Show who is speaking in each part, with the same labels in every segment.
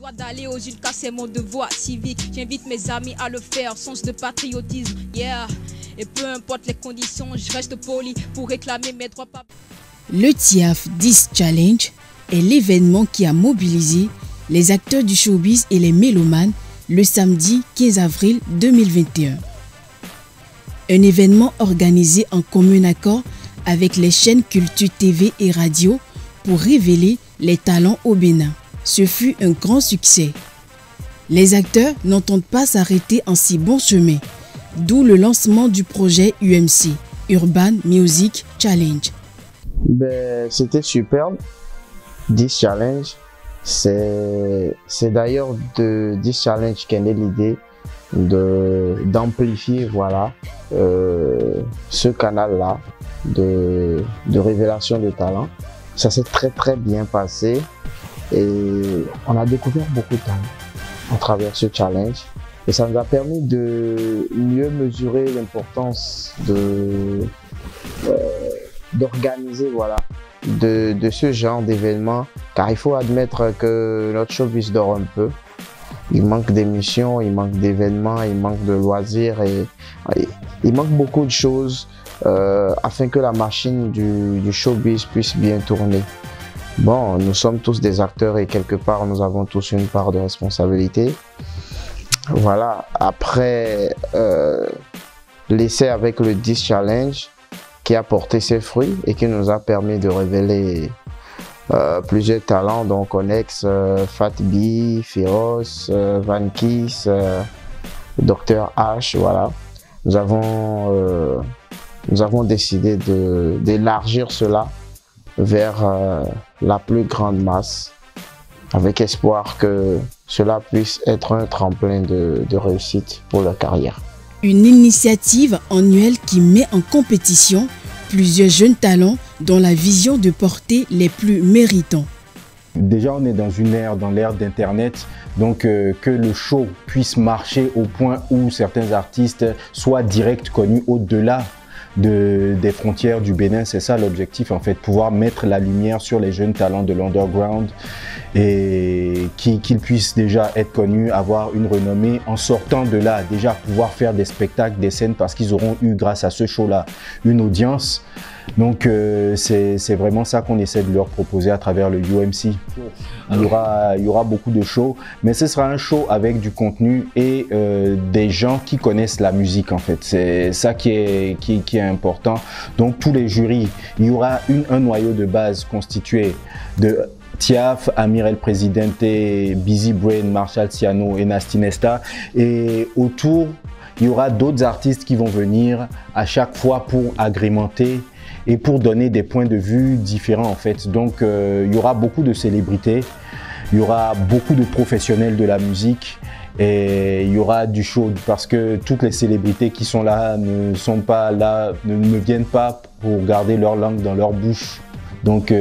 Speaker 1: Dois d'aller aux îles, c'est mon devoir civique. J'invite mes amis à le faire, sens de patriotisme, yeah. Et peu importe les conditions, je reste poli pour réclamer mes droits.
Speaker 2: Le TIAF 10 Challenge est l'événement qui a mobilisé les acteurs du showbiz et les mélomanes le samedi 15 avril 2021. Un événement organisé en commun accord avec les chaînes Culture TV et Radio pour révéler les talents au Bénin. Ce fut un grand succès. Les acteurs n'entendent pas s'arrêter en si bon chemin, d'où le lancement du projet UMC, Urban Music Challenge.
Speaker 3: C'était superbe. 10 Challenge, c'est d'ailleurs de 10 Challenge qu'est née l'idée d'amplifier ce canal-là de révélation de talent. Ça s'est très bien passé et on a découvert beaucoup de talent à travers ce challenge et ça nous a permis de mieux mesurer l'importance d'organiser de ce genre d'événements, car il faut admettre que notre showbiz dort un peu. Il manque d'émissions, il manque d'événements, il manque de loisirs et il manque beaucoup de choses afin que la machine du showbiz puisse bien tourner. Bon, nous sommes tous des acteurs et quelque part nous avons tous une part de responsabilité. Voilà, après l'essai avec le 10 Challenge qui a porté ses fruits et qui nous a permis de révéler plusieurs talents, donc Connex, Fat B, Féroce, Van Kiss, Dr H, voilà. Nous avons décidé d'élargir cela vers la plus grande masse, avec espoir que cela puisse être un tremplin de réussite pour leur carrière.
Speaker 2: Une initiative annuelle qui met en compétition plusieurs jeunes talents dont la vision de porter les plus méritants.
Speaker 4: Déjà, on est dans l'ère d'Internet, donc que le show puisse marcher au point où certains artistes soient direct connus au-delà des frontières du Bénin. C'est ça l'objectif en fait, pouvoir mettre la lumière sur les jeunes talents de l'underground et qu'ils puissent déjà être connus, avoir une renommée en sortant de là, déjà pouvoir faire des spectacles, des scènes parce qu'ils auront eu grâce à ce show-là une audience. Donc c'est vraiment ça qu'on essaie de leur proposer à travers le UMC. Il y aura beaucoup de shows, mais ce sera un show avec du contenu et des gens qui connaissent la musique en fait. C'est ça qui est important. Donc tous les jurys, il y aura un noyau de base constitué de Tiaf, Amir El Presidente, Busy Brain, Marshall Ciano et Nasty Nesta. Et autour, il y aura d'autres artistes qui vont venir à chaque fois pour agrémenter et pour donner des points de vue différents en fait. Donc il y aura beaucoup de célébrités, il y aura beaucoup de professionnels de la musique et il y aura du show parce que toutes les célébrités qui sont là ne viennent pas pour garder leur langue dans leur bouche. Donc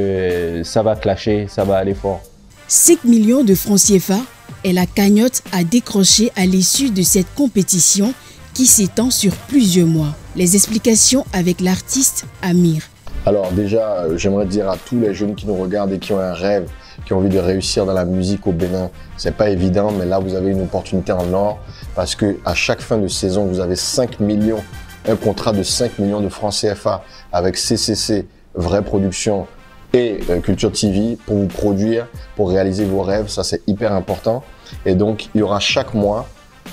Speaker 4: ça va clasher, ça va aller fort.
Speaker 2: 5 millions de francs CFA est la cagnotte à décrocher à l'issue de cette compétition qui s'étend sur plusieurs mois. Les explications avec l'artiste Amir.
Speaker 5: Alors déjà, j'aimerais dire à tous les jeunes qui nous regardent et qui ont un rêve, qui ont envie de réussir dans la musique au Bénin, c'est pas évident, mais là vous avez une opportunité en or parce que à chaque fin de saison, vous avez 5 millions, un contrat de 5 millions de francs CFA avec CCC, Vraie Production et Culture TV pour vous produire, pour réaliser vos rêves. Ça, c'est hyper important. Et donc, il y aura chaque mois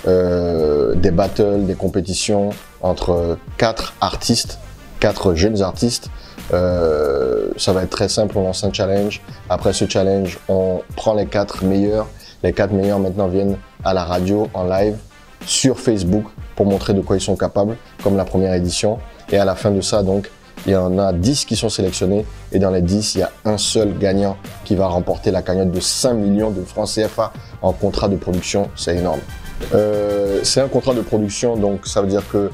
Speaker 5: des battles, des compétitions entre 4 artistes, 4 jeunes artistes. Ça va être très simple, on lance un challenge. Après ce challenge, on prend les 4 meilleurs. Les 4 meilleurs maintenant viennent à la radio en live sur Facebook pour montrer de quoi ils sont capables, comme la première édition. Et à la fin de ça, donc, il y en a 10 qui sont sélectionnés et dans les 10, il y a un seul gagnant qui va remporter la cagnotte de 5 millions de francs CFA en contrat de production. C'est énorme. C'est un contrat de production, donc ça veut dire que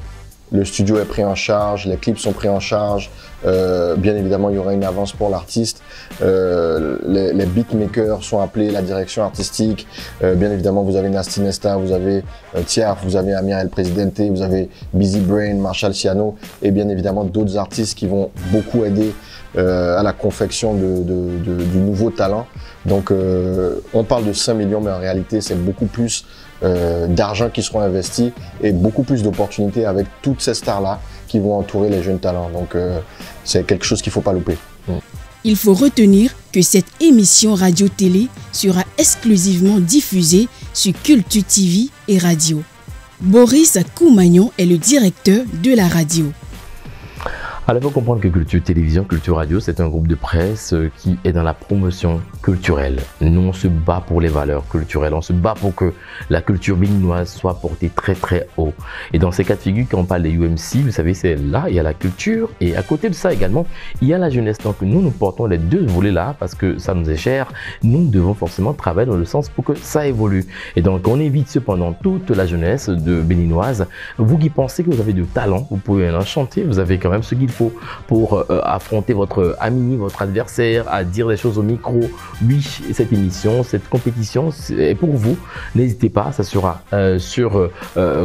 Speaker 5: le studio est pris en charge, les clips sont pris en charge. Bien évidemment, il y aura une avance pour l'artiste. Les beatmakers sont appelés, la direction artistique. Bien évidemment, vous avez Nasty Nesta, vous avez Tiaf, vous avez Amir El Presidente, vous avez Busy Brain, Marshall Ciano et bien évidemment d'autres artistes qui vont beaucoup aider à la confection du nouveau talent. Donc, on parle de 5 millions, mais en réalité, c'est beaucoup plus d'argent qui seront investis et beaucoup plus d'opportunités avec toutes ces stars-là qui vont entourer les jeunes talents. Donc, c'est quelque chose qu'il ne faut pas louper.
Speaker 2: Il faut retenir que cette émission radio-télé sera exclusivement diffusée sur Culture TV et Radio. Boris Koumagnon est le directeur de la radio.
Speaker 6: Alors, il faut comprendre que Culture Télévision, Culture Radio, c'est un groupe de presse qui est dans la promotion culturelle. Nous, on se bat pour les valeurs culturelles. On se bat pour que la culture béninoise soit portée très, très haut. Et dans ces cas de figure, quand on parle des UMC, vous savez, c'est là, il y a la culture. Et à côté de ça également, il y a la jeunesse. Donc, nous portons les deux volets-là parce que ça nous est cher. Nous devons forcément travailler dans le sens pour que ça évolue. Et donc, on évite cependant toute la jeunesse de béninoise. Vous qui pensez que vous avez du talent, vous pouvez en chanter. Vous avez quand même ce qu'il faut pour affronter votre ami, votre adversaire, à dire des choses au micro. Oui, cette émission, cette compétition est pour vous. N'hésitez pas, ça sera sur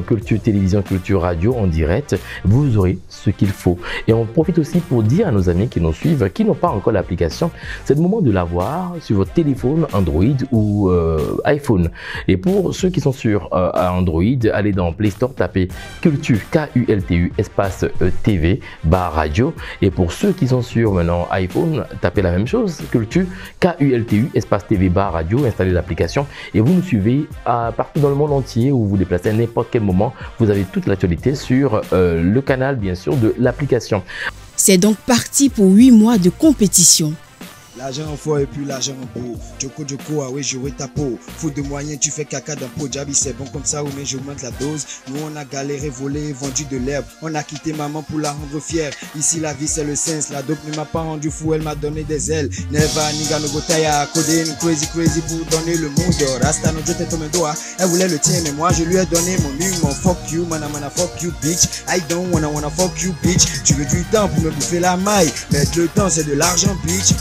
Speaker 6: Culture Télévision, Culture Radio en direct. Vous aurez ce qu'il faut. Et on profite aussi pour dire à nos amis qui nous suivent, qui n'ont pas encore l'application, c'est le moment de l'avoir sur votre téléphone Android ou iPhone. Et pour ceux qui sont sur Android, allez dans Play Store, tapez Culture, K-U-L-T-U, espace TV, barre radio. Et pour ceux qui sont sur maintenant iPhone, tapez la même chose, Culture, K-U-L-T-U, espace TV, barre radio, installez l'application et vous nous suivez partout dans le monde entier où vous vous déplacez à n'importe quel moment. Vous avez toute l'actualité sur le canal, bien sûr, de l'application.
Speaker 2: C'est donc parti pour 8 mois de compétition.
Speaker 7: L'argent en fort et puis l'argent en beau. Joko, ah oui, j'aurai ta peau. Faute de moyens, tu fais caca d'un pot. Jabi, c'est bon comme ça, ou mais j'augmente la dose. Nous, on a galéré, volé, vendu de l'herbe. On a quitté maman pour la rendre fière. Ici, la vie, c'est le sens. La dope ne m'a pas rendu fou, elle m'a donné des ailes. Neva, niga, no gotaya, codé, crazy pour donner le monde. Rasta, no jote comme un doigt. Elle voulait le tien, mais moi, je lui ai donné mon humour. Fuck you, mana, fuck you, bitch. I don't wanna fuck you, bitch. Tu veux du temps pour me bouffer la maille. Mais le temps, c'est de l'argent, bitch.